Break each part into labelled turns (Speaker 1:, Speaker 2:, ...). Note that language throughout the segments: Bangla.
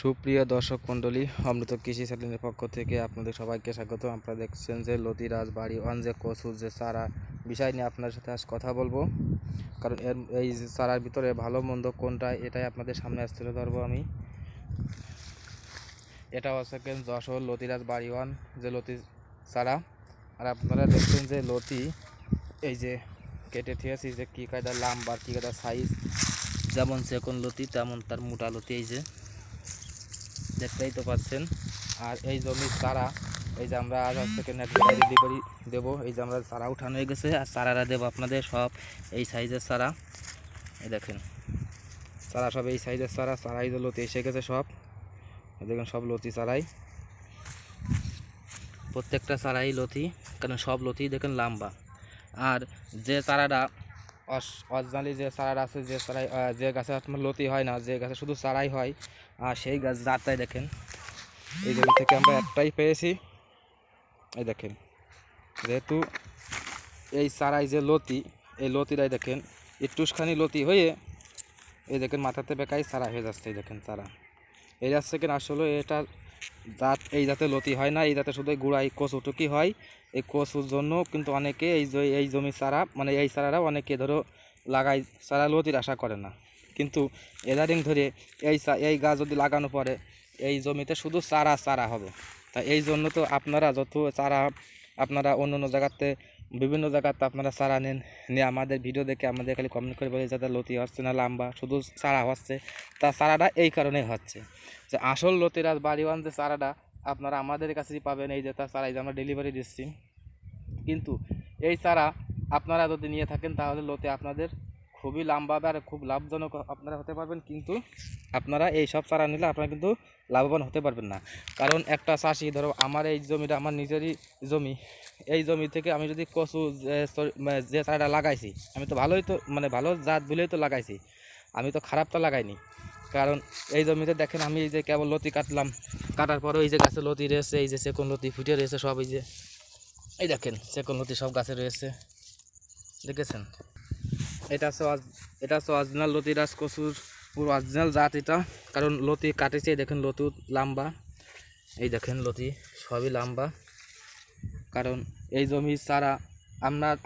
Speaker 1: সুপ্রিয় দর্শক মণ্ডলী, অমৃত কৃষি চ্যানেলের পক্ষ থেকে আপনাদের সবাইকে স্বাগত। আপনারা দেখছেন যে লতিরাজ বাড়ি ওয়ান যে কচুর যে চারা বিষয় নিয়ে আপনার সাথে আজ কথা বলবো। কারণ এই চারার ভিতরে ভালো মন্দ কোনটা এটাই আপনাদের সামনে আজ তুলে ধরবো আমি। এটা হচ্ছে যশোর লতিরাজ বাড়ি ওয়ান যে লতি চারা। আর আপনারা দেখছেন যে লতি এই যে কেটে থিয়েছি যে কী কায়দার লাম্বার কী কায়দার সাইজ, যেমন চেকন লতি তেমন তার মোটা লতি, এই যে দেখতেই তো পাচ্ছেন। আর এই জমির চারা এই যে আমরা আজ থেকে নেক্সট ডেলিভারি দেবো। এই যে আমরা চারা উঠানো হয়ে গেছে আর চারারা দেবো আপনাদের সব এই সাইজের চারা। এই দেখেন চারা সব এই সাইজের চারা, চারাই যে লতি এসে গেছে সব। দেখুন সব লতি চারাই, প্রত্যেকটা চারাই লতি, কারণ সব লতি দেখেন লম্বা। আর যে চারাটা অরিজিনালি যে চারাটা আছে, যে চারাই যে গাছে আপনার লতি হয় না, যে গাছে শুধু চারাই হয়, আর সেই গাছ জাতটাই দেখেন এই জমি থেকে আমরা একটাই পেয়েছি। এই দেখেন যেহেতু এই চারাই যে লতি, এই লতিটাই দেখেন একটুখানি লতি হয়ে এই দেখেন মাথাতে বেকাই চারা হয়ে যাচ্ছে। এই দেখেন চারা এই যাচ্ছে কেন, আসলে এটা জাত এই জাতে লতি হয় না, এই জাতে শুধু গুঁড়াই কচুটুকি হয়। এই কচুর জন্য কিন্তু অনেকে এই জমি চারা মানে এই চারারা অনেকে ধরো লাগাই, চারা লতির আশা করে না, কিন্তু এদারিং ধরে এই গাছ যদি লাগানো পরে এই জমিতে শুধু চারা চারা হবে। তা এই জন্য তো আপনারা যত চারা আপনারা অন্য অন্য জায়গাতে বিভিন্ন জায়গাতে আপনারা চারা নেন, নিয়ে আমাদের ভিডিও দেখে আমাদের খালি কমেন্ট করে বলে যাতে লতি হচ্ছে না লম্বা, শুধু চারা হচ্ছে। তা চারাটা এই কারণেই হচ্ছে যে আসল লতিরাজ বাড়ি ওয়ান যে চারাটা আপনারা আমাদের কাছেই পাবেন, এই যে তার চারা এই যে আমরা ডেলিভারি দিচ্ছি। কিন্তু এই চারা আপনারা যদি নিয়ে থাকেন তাহলে লতি আপনাদের খুবই লম্বা হবে আর খুব লাভজনক আপনারা হতে পারবেন। কিন্তু আপনারা এই সব চারা নিলে আপনারা কিন্তু লাভবান হতে পারবেন না। কারণ একটা চাষি ধরো আমার এই জমিটা আমার নিজেরই জমি, এই জমি থেকে আমি যদি কচু যে চারাটা লাগাইছি আমি তো ভালোই তো মানে ভালো জাত বলেই তো লাগাইছি, আমি তো খারাপ তো লাগাইনি। কারণ এই জমিতে দেখেন আমি এই যে কেবল লতি কাটলাম, কাটার পরও এই যে গাছে লতি রয়েছে, এই যে চেকন লতি ফুটে রয়েছে সব, এই যে এই দেখেন চেকন লতি সব গাছে রয়েছে, দেখেছেন। এটা হচ্ছে অরিজিনাল লতিরাজ কচুর পুরো অরিজিনাল জাত এটা। কারণ লতি কাটেছে দেখেন লতি লম্বা, এই দেখেন লতি সবই লম্বা। কারণ এই জমির চারা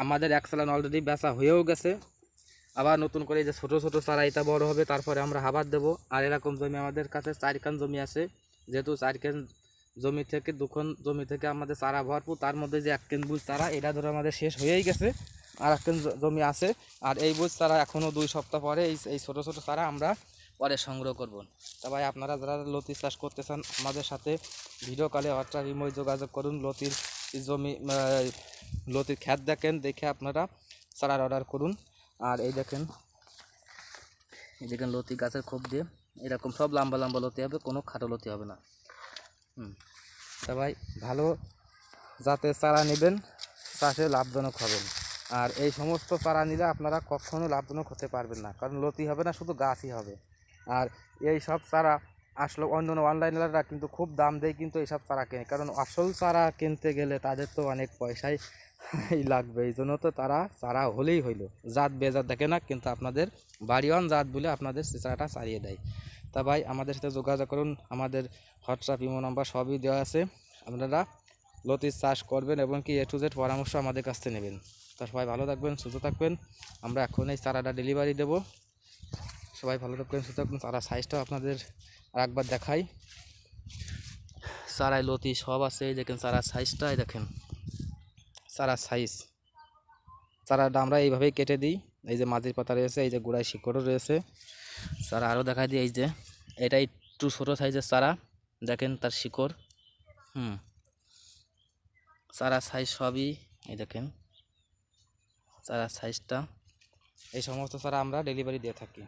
Speaker 1: আমাদের এক চালান অলরেডি বেচা হয়েও গেছে, আবার নতুন করে এই যে ছোটো ছোটো চারা এটা বড় হবে, তারপরে আমরা হাবার দেবো। আর এরকম জমি আমাদের কাছে 4 খান জমি আছে, যেহেতু 4 খান জমি থেকে 2 খান জমি থেকে আমাদের চারা ভরপুর, তার মধ্যে যে 1 খান বুঝ চারা এটা ধরো আমাদের শেষ হয়েই গেছে, আর 1 খান জমি আছে। আর এই বুঝ চারা এখনও 2 সপ্তাহ পরে এই ছোটো ছোটো চারা আমরা পরে সংগ্রহ করব। তা ভাই আপনারা যারা লতি চাষ করতে চান আমাদের সাথে ভিডিও কলে হোয়াটসঅ্যাপ ইমোয় যোগাযোগ করুন। লতির জমি লতির খ্যাত দেখেন, দেখে আপনারা চারার অর্ডার করুন। আর এই দেখেন লতি গাছের খোপ দিয়ে এরকম সব লম্বা লম্বা লতি হবে, কোনো খাটো লতি হবে না। তা ভাই ভালো জাতের চারা নেবেন, চাষে লাভজনক হবেন। আর এই সমস্ত চারা নিলে আপনারা কখনো লাভজনক হতে পারবেন না, কারণ লতি হবে না, শুধু গাছই হবে। আর এই সব চারা আসলে অন্য অনলাইনাররা কিন্তু খুব দাম দেয়, কিন্তু এইসব চারা কেনে, কারণ আসল চারা কিনতে গেলে তাদের তো অনেক পয়সাই লাগবে। এই জন্য তো তারা চারা হলেই হইল, জাত বেজাত দেখে না, কিন্তু আপনাদের বাড়িওয়ান জাত বলে আপনাদের চারাটা ছাড়িয়ে দেয়। তা ভাই আমাদের সাথে যোগাযোগ করুন, আমাদের হোয়াটসঅ্যাপ ইমো নাম্বার সবই দেওয়া আছে। আপনারা লতির চাষ করবেন এবং কি A to Z পরামর্শ আমাদের কাছ থেকে নেবেন। তা সবাই ভালো থাকবেন, সুস্থ থাকবেন। আমরা এখন এই চারাটা ডেলিভারি দেব। সবাই ভালো থাকবেন, সুস্থ থাকবেন। চারা সাইজটাও আপনাদের আরেকবার দেখাই। চারায় লতি সব আছে, এই দেখেন চারার সাইজটাই দেখেন, চারার সাইজ। চারাটা আমরা এইভাবেই কেটে দিই, এই যে মাঝির পাতা রয়েছে, এই যে গোড়ায় শিকড়ও রয়েছে। চারা আরও দেখাই দিই, এই যে এটা একটু ছোটো সাইজের চারা, দেখেন তার শিকড়। চারা সাইজ সবই এই দেখেন চারা সাইজটা। এই সমস্ত চারা আমরা ডেলিভারি দিয়ে থাকি।